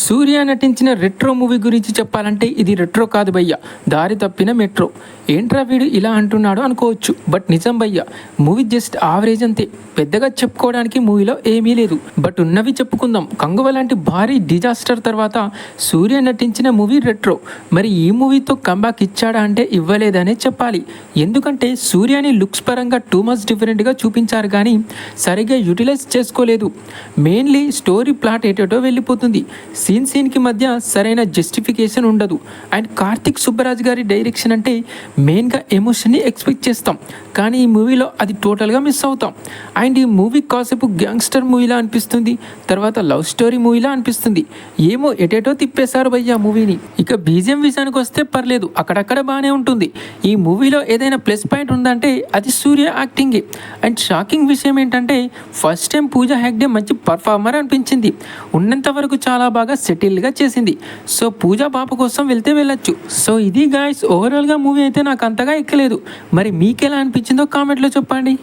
సూర్య నటించిన retro movie గురించి చెప్పాలంటే ఇది రెట్రో కాదు భయ్య, దారి తప్పిన మెట్రో. ఏంట్రా వీడు ఇలా అంటున్నాడు అనుకోవచ్చు, బట్ నిజం భయ్య, మూవీ జస్ట్ ఆవరేజ్ అంతే. పెద్దగా చెప్పుకోవడానికి మూవీలో ఏమీ లేదు, బట్ ఉన్నవి చెప్పుకుందాం. కంగువ లాంటి భారీ డిజాస్టర్ తర్వాత సూర్య నటించిన మూవీ రెట్రో. మరి ఈ మూవీతో కంబ్యాక్ ఇచ్చాడా అంటే ఇవ్వలేదనే చెప్పాలి. ఎందుకంటే సూర్యని లుక్స్ పరంగా టూ మచ్ డిఫరెంట్గా చూపించారు కానీ సరిగ్గా యూటిలైజ్ చేసుకోలేదు. మెయిన్లీ స్టోరీ ప్లాట్ ఏటేటో వెళ్ళిపోతుంది. సీన్కి మధ్య సరైన జస్టిఫికేషన్ ఉండదు. అండ్ కార్తిక్ సుబ్బరాజ్ గారి డైరెక్షన్ అంటే మెయిన్గా ఎమోషన్ని ఎక్స్పెక్ట్ చేస్తాం, కానీ ఈ మూవీలో అది టోటల్గా మిస్ అవుతాం. అండ్ ఈ మూవీ కాసేపు గ్యాంగ్స్టర్ మూవీలా అనిపిస్తుంది, తర్వాత లవ్ స్టోరీ మూవీలా అనిపిస్తుంది. ఏమో ఎటేటో తిప్పేశారు భయ్య మూవీని. ఇక బీజిఎం విషయానికి వస్తే పర్లేదు, అక్కడక్కడ బాగానే ఉంటుంది. ఈ మూవీలో ఏదైనా ప్లస్ పాయింట్ ఉందంటే అది సూర్య యాక్టింగే. అండ్ షాకింగ్ విషయం ఏంటంటే ఫస్ట్ టైం పూజా హెగ్డే మంచి పర్ఫార్మర్ అనిపించింది. ఉన్నంత వరకు చాలా బాగా సెటిల్గా చేసింది. సో పూజా పాప కోసం వెళ్తే వెళ్ళొచ్చు. సో ఇది గాయస్, ఓవరాల్గా మూవీ అయితే నాకు అంతగా ఎక్కలేదు. మరి మీకు ఎలా అనిపించిందో కామెంట్లో చెప్పండి.